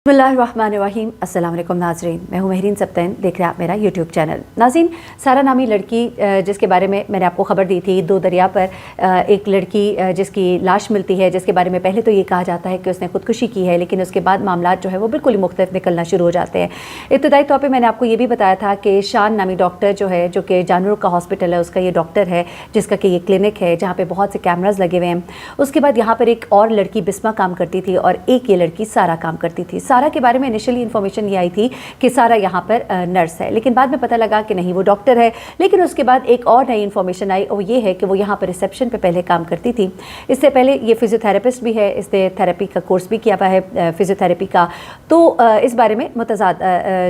बिस्मिल्लाहिर्रहमानिर्रहीम। अस्सलाम वालेकुम नाज़रीन, मैं हूँ महरीन सब्तैन, देख रहे हैं आप मेरा यूट्यूब चैनल। नाज़रीन, सारा नामी लड़की जिसके बारे में मैंने आपको खबर दी थी, दो दरिया पर एक लड़की जिसकी लाश मिलती है, जिसके बारे में पहले तो ये कहा जाता है कि उसने खुदकुशी की है, लेकिन उसके बाद मामला जो है वो बिल्कुल ही मुख्तलिफ निकलना शुरू हो जाते हैं। इब्तदाई तौर पर मैंने आपको ये भी बताया था कि शान नामी डॉक्टर जो है, जो कि जानवरों का हॉस्पिटल है, उसका ये डॉक्टर है, जिसका कि ये क्लिनिक है जहाँ पर बहुत से कैमराज लगे हुए हैं। उसके बाद यहाँ पर एक और लड़की बिस्मा काम करती थी और एक ये लड़की सारा काम करती थी। सारा के बारे में इनिशियली इन्फॉर्मेशन ये आई थी कि सारा यहाँ पर नर्स है, लेकिन बाद में पता लगा कि नहीं, वो डॉक्टर है। लेकिन उसके बाद एक और नई इन्फॉर्मेशन आई, और ये है कि वो यहाँ पर रिसेप्शन पे पहले काम करती थी। इससे पहले ये फिजियोथेरेपिस्ट भी है, इसने थेरेपी का कोर्स भी किया हुआ है फिजियोथेरेपी का। तो इस बारे में मुतज़ाद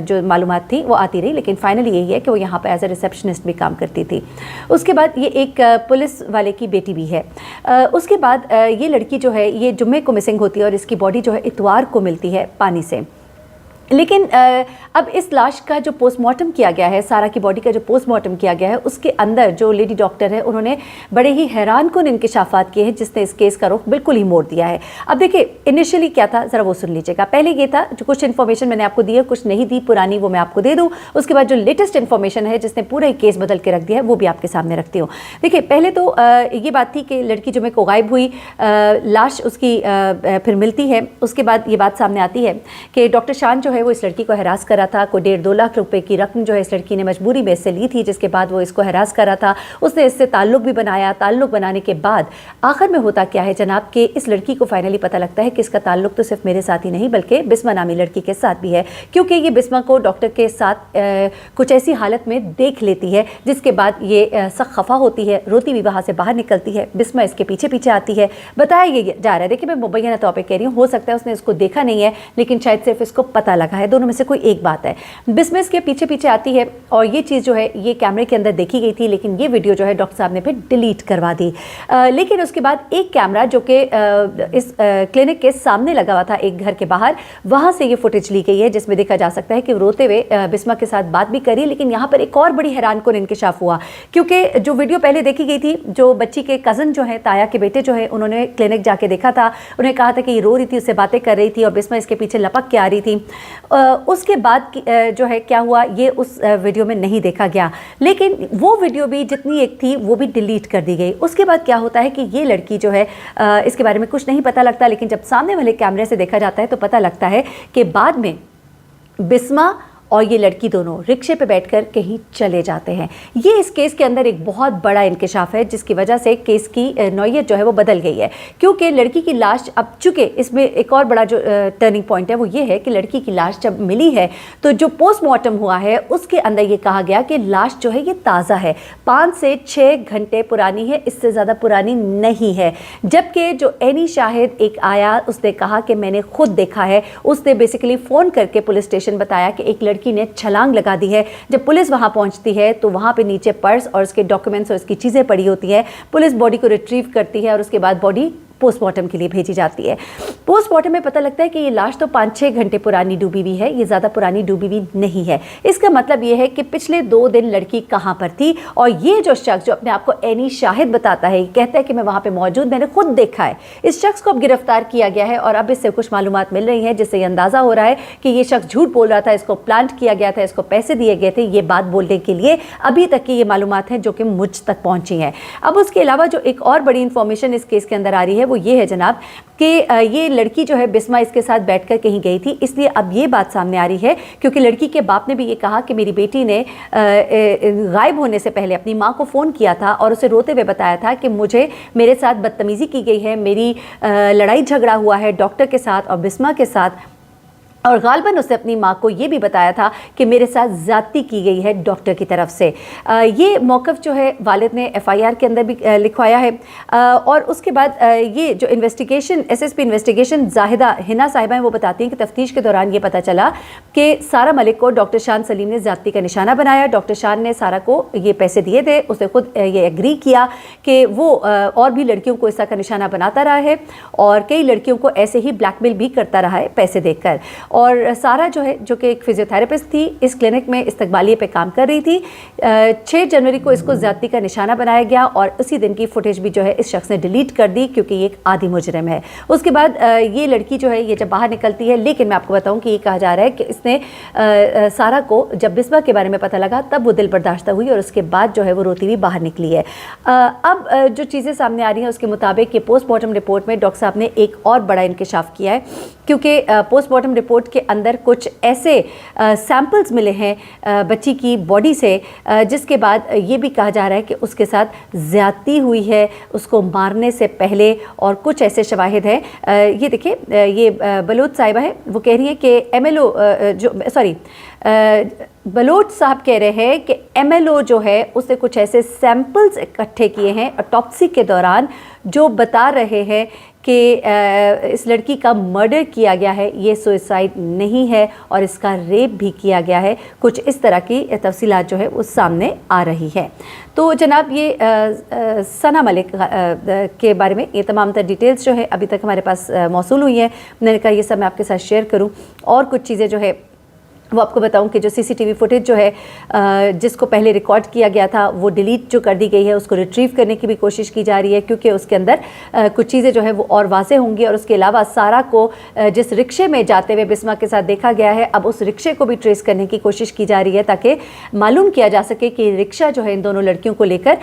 जो मालूमात थी वो आती रही, लेकिन फाइनली यही है कि वो यहाँ पर एज ए रिसेप्शनिस्ट भी काम करती थी। उसके बाद ये एक पुलिस वाले की बेटी भी है। उसके बाद ये लड़की जो है ये जुम्मे को मिसिंग होती है और इसकी बॉडी जो है इतवार को मिलती है पानी से। लेकिन अब इस लाश का जो पोस्टमार्टम किया गया है, सारा की बॉडी का जो पोस्टमार्टम किया गया है, उसके अंदर जो लेडी डॉक्टर है उन्होंने बड़े ही हैरानकुन इंकिशाफात किए हैं, जिसने इस केस का रुख बिल्कुल ही मोड़ दिया है। अब देखिए, इनिशियली क्या था ज़रा वो सुन लीजिएगा। पहले ये था, जो कुछ इन्फॉर्मेशन मैंने आपको दी है, कुछ नहीं दी पुरानी, वो मैं आपको दे दूँ। उसके बाद जो लेटेस्ट इन्फॉर्मेशन है जिसने पूरा ही केस बदल के रख दिया है, वो भी आपके सामने रखती हूँ। देखिए, पहले तो ये बात थी कि लड़की जुम्मे को गायब हुई, लाश उसकी फिर मिलती है। उसके बाद ये बात सामने आती है कि डॉक्टर शान जो है वो इस लड़की को हरास कर रहा था। कोई 1.5-2 लाख रुपए की रकम जो है इस लड़की ने मजबूरी में इससे ली थी, जिसके बाद वो इसको हरास कर रहा था। उसने इससे ताल्लुक भी बनाया। ताल्लुक बनाने के बाद आखिर में होता क्या है जनाब, कि इस लड़की को फाइनली पता लगता है कि इसका ताल्लुक तो सिर्फ मेरे साथ ही नहीं बल्कि बिस्मा नामी लड़की के साथ भी है, क्योंकि ये बिस्मा को डॉक्टर के साथ कुछ ऐसी हालत में देख लेती है, जिसके बाद ये सख्त खफा होती है, रोती भी वहाँ से बाहर निकलती है। बिस्मा इसके पीछे पीछे आती है। बताया ये जा रहा है, देखिए मैं मुबैना तौर पर कह रही हूँ, हो सकता है उसने इसको देखा नहीं है, लेकिन शायद सिर्फ इसको पता लगा है। दोनों में से कोई एक बात है। बिस्मिस के पीछे पीछे आती है और ये चीज़ जो है ये कैमरे के अंदर देखी गई थी, लेकिन ये वीडियो जो है डॉक्टर साहब ने फिर डिलीट करवा दी। लेकिन उसके बाद एक कैमरा जो कि इस क्लिनिक के सामने लगा हुआ था, एक घर के बाहर, वहाँ से ये फुटेज ली गई है, जिसमें देखा जा सकता है कि रोते हुए बिस्मा के साथ बात भी करी। लेकिन यहाँ पर एक और बड़ी हैरानकुन इंकिशाफ हुआ, क्योंकि जो वीडियो पहले देखी गई थी, जो बच्ची के कज़न जो है, ताया के बेटे जो है, उन्होंने क्लिनिक जाके देखा था। उन्हें कहा था कि ये रो रही थी, उससे बातें कर रही थी और बिस्मा इसके पीछे लपक के आ रही थी। उसके बाद जो है क्या हुआ, ये उस वीडियो में नहीं देखा गया, लेकिन वो वीडियो भी जितनी एक थी वो भी डिलीट कर दी गई। उसके बाद क्या होता है कि ये लड़की जो है, इसके बारे में कुछ नहीं पता लगता, लेकिन जब सामने वाले कैमरे से देखा जाता है तो पता लगता है कि बाद में बिस्मा और ये लड़की दोनों रिक्शे पे बैठकर कहीं चले जाते हैं। ये इस केस के अंदर एक बहुत बड़ा इंकिशाफ है, जिसकी वजह से केस की नौयत जो है वो बदल गई है, क्योंकि लड़की की लाश, अब चूँकि इसमें एक और बड़ा जो टर्निंग पॉइंट है वो ये है कि लड़की की लाश जब मिली है तो जो पोस्टमार्टम हुआ है उसके अंदर ये कहा गया कि लाश जो है ये ताज़ा है, 5 से 6 घंटे पुरानी है, इससे ज़्यादा पुरानी नहीं है। जबकि जो एनी शाहिद एक आया, उसने कहा कि मैंने खुद देखा है। उसने बेसिकली फ़ोन करके पुलिस स्टेशन बताया कि एक लड़की ने छलांग लगा दी है। जब पुलिस वहां पहुंचती है तो वहां पे नीचे पर्स और उसके डॉक्यूमेंट्स और उसकी चीज़ें पड़ी होती है। पुलिस बॉडी को रिट्रीव करती है और उसके बाद बॉडी पोस्टमार्टम के लिए भेजी जाती है। पोस्टमार्टम में पता लगता है कि ये लाश तो 5-6 घंटे पुरानी डूबी हुई है, ये ज़्यादा पुरानी डूबी हुई नहीं है। इसका मतलब ये है कि पिछले 2 दिन लड़की कहाँ पर थी, और ये जो शख्स जो अपने आप को एनी शाहिद बताता है, कहता है कि मैं वहाँ पे मौजूद, मैंने खुद देखा है, इस शख्स को अब गिरफ्तार किया गया है। और अब इससे कुछ मालूमात मिल रही हैं जिससे ये अंदाज़ा हो रहा है कि ये शख्स झूठ बोल रहा था, इसको प्लांट किया गया था, इसको पैसे दिए गए थे ये बात बोलने के लिए। अभी तक की ये मालूमात हैं जो कि मुझ तक पहुँची हैं। अब उसके अलावा जो एक और बड़ी इंफॉर्मेशन इस केस के अंदर आ रही है वो ये है जनाब कि ये लड़की जो है बिस्मा इसके साथ बैठकर कहीं गई थी, इसलिए अब ये बात सामने आ रही है, क्योंकि लड़की के बाप ने भी ये कहा कि मेरी बेटी ने गायब होने से पहले अपनी माँ को फ़ोन किया था और उसे रोते हुए बताया था कि मुझे मेरे साथ बदतमीज़ी की गई है, मेरी लड़ाई झगड़ा हुआ है डॉक्टर के साथ और बिस्मा के साथ, और गालबन उसने अपनी माँ को ये भी बताया था कि मेरे साथ ज़्यादती की गई है डॉक्टर की तरफ से। ये मौक़िफ़ जो है वालिद ने FIR के अंदर भी लिखवाया है। और उसके बाद ये जो investigation, SSP investigation Zahida Hina साहिबा हैं, वो बताती हैं कि तफ्तीश के दौरान ये पता चला कि सारा मलिक को डॉक्टर शान सलीम ने ज़्यादती का निशाना बनाया। डॉक्टर शान ने सारा को ये पैसे दिए थे, उसने खुद ये एग्री किया कि वो और भी लड़कियों को इस तरह का निशाना बनाता रहा है और कई लड़कियों को ऐसे ही ब्लैकमेल भी करता रहा है पैसे देकर। اور سارا جو ہے جو کہ ایک فزیوتھراپسٹ تھی اس کلینک میں استقبالیے پہ کام کر رہی تھی. 6 جنوری کو اس کو زیادتی کا نشانہ بنایا گیا اور اسی دن کی فوٹیج بھی جو ہے اس شخص نے ڈیلیٹ کر دی کیونکہ یہ ایک عادی مجرم ہے. اس کے بعد یہ لڑکی جو ہے یہ جب باہر نکلتی ہے، لیکن میں آپ کو بتاؤں کہ یہ کہا جا رہا ہے کہ اس نے سارا کو جب بسمہ کے بارے میں پتہ لگا تب وہ دل برداشتہ ہوئی اور اس کے بعد جو ہے وہ روتی ہوئی باہر نکلی ہے. اب جو چیزیں سامنے آ رہی ہیں اس کے مطابق کہ پوسٹ مارٹم رپورٹ میں ڈاکٹر صاحب نے ایک اور بڑا انکشاف کیا ہے، کیونکہ پوسٹ مارٹم رپورٹ کے اندر کچھ ایسے سیمپلز ملے ہیں بچی کی باڈی سے جس کے بعد یہ بھی کہا جا رہا ہے کہ اس کے ساتھ زیادتی ہوئی ہے اس کو مارنے سے پہلے، اور کچھ ایسے شواہد ہیں. یہ دیکھیں، یہ بلوچ صاحبہ ہے، وہ کہہ رہی ہے کہ بلوچ صاحب کہہ رہے ہیں کہ MLO جو ہے اس نے کچھ ایسے سیمپلز اکٹھے کیے ہیں آٹوپسی کے دوران جو بتا رہے ہیں کہ اس لڑکی کا مرڈر کیا گیا ہے، یہ سوئسائڈ نہیں ہے اور اس کا ریپ بھی کیا گیا ہے. کچھ اس طرح کی تفصیلات جو ہے وہ سامنے آ رہی ہے. تو جناب یہ ثنا ملک کے بارے میں یہ تمام تر ڈیٹیلز جو ہے ابھی تک ہمارے پاس موصول ہوئی ہیں. میں نے کہا یہ سب میں آپ کے ساتھ شیئر کروں، اور کچھ چیزیں جو ہے وہ آپ کو بتاؤں کہ جو CCTV فوٹیج جو ہے جس کو پہلے ریکارڈ کیا گیا تھا وہ ڈیلیٹ جو کر دی گئی ہے، اس کو ریٹریو کرنے کی بھی کوشش کی جا رہی ہے کیونکہ اس کے اندر کچھ چیزیں جو ہے وہ اور واضح ہوں گی. اور اس کے علاوہ سارا کو جس رکشے میں جاتے ہوئے بسمہ کے ساتھ دیکھا گیا ہے، اب اس رکشے کو بھی ٹریس کرنے کی کوشش کی جا رہی ہے تاکہ معلوم کیا جا سکے کہ رکشہ جو ہے ان دونوں لڑکیوں کو لے کر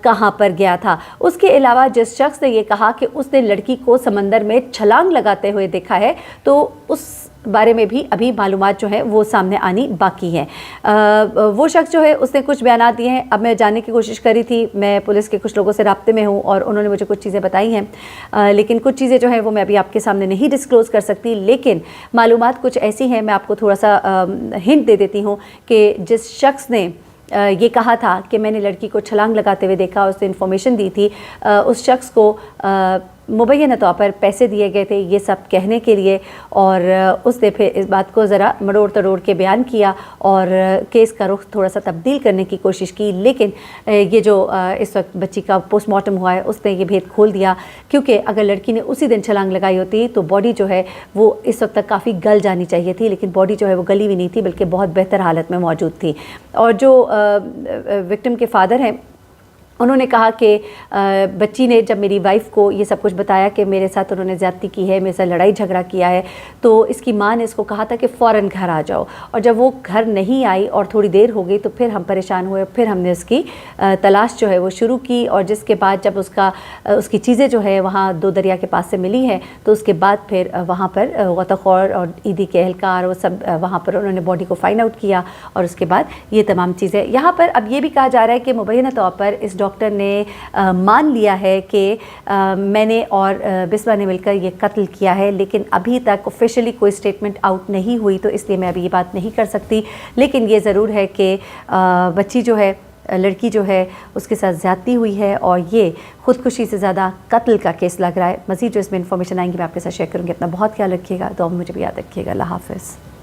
کہاں پر گیا تھا. اس کے علاوہ جس شخص نے یہ کہا کہ اس نے لڑکی کو سمندر میں چھلانگ لگاتے ہوئے دیکھا ہے، تو اس بارے میں بھی ابھی معلومات جو ہے وہ سامنے آنی باقی ہیں. وہ شخص جو ہے اس نے کچھ بیانات دیے ہیں. اب میں جاننے کی کوشش کری تھی، میں پولیس کے کچھ لوگوں سے رابطے میں ہوں اور انہوں نے مجھے کچھ چیزیں بتائی ہیں، لیکن کچھ چیزیں جو ہیں وہ میں ابھی آپ کے سامنے نہیں ڈسکلوز کر سکتی. لیکن معلومات کچھ ایسی ہیں، میں آپ کو تھوڑا سا ہنٹ دے دیتی ہوں کہ جس شخص نے یہ کہا تھا کہ میں نے لڑکی کو چھلانگ لگاتے ہوئے دیکھا، اس نے انفارمیشن دی تھی، اس شخص کو مبینہ طور پر پیسے دیے گئے تھے یہ سب کہنے کے لیے، اور اس نے پھر اس بات کو ذرا مڑوڑ تڑوڑ کے بیان کیا اور کیس کا رخ تھوڑا سا تبدیل کرنے کی کوشش کی. لیکن یہ جو اس وقت بچی کا پوسٹ مارٹم ہوا ہے اس نے یہ بھید کھول دیا، کیونکہ اگر لڑکی نے اسی دن چھلانگ لگائی ہوتی تو باڈی جو ہے وہ اس وقت تک کافی گل جانی چاہیے تھی، لیکن باڈی جو ہے وہ گلی بھی نہیں تھی بلکہ بہت بہتر حالت میں موجود تھی. اور جو وکٹم کے فادر ہیں انہوں نے کہا کہ بچی نے جب میری وائف کو یہ سب کچھ بتایا کہ میرے ساتھ انہوں نے زیادتی کی ہے، میرے ساتھ لڑائی جھگڑا کیا ہے، تو اس کی ماں نے اس کو کہا تھا کہ فوراً گھر آ جاؤ. اور جب وہ گھر نہیں آئی اور تھوڑی دیر ہو گئی تو پھر ہم پریشان ہوئے، پھر ہم نے اس کی تلاش جو ہے وہ شروع کی. اور جس کے بعد جب اس کی چیزیں جو ہے وہاں دو دریا کے پاس سے ملی ہیں تو اس کے بعد پھر وہاں پر غوطہ اور عیدی کے اہلکار وہ سب وہاں پر انہوں نے باڈی کو فائنڈ آؤٹ کیا، اور اس کے بعد یہ تمام چیزیں. یہاں پر اب یہ بھی کہا جا رہا ہے کہ مبینہ طور پر اس ڈاکٹر نے مان لیا ہے کہ میں نے اور بسمہ نے مل کر یہ قتل کیا ہے، لیکن ابھی تک آفیشلی کوئی سٹیٹمنٹ آؤٹ نہیں ہوئی تو اس لیے میں ابھی یہ بات نہیں کر سکتی. لیکن یہ ضرور ہے کہ بچی جو ہے، لڑکی جو ہے، اس کے ساتھ زیادتی ہوئی ہے اور یہ خودکشی سے زیادہ قتل کا کیس لگ رہا ہے. مزید جو اس میں انفارمیشن آئیں گی میں آپ کے ساتھ شیئر کروں گی. اپنا بہت خیال رکھیے گا، دعا میں مجھے بھی یاد رکھیے گا. اللہ حافظ.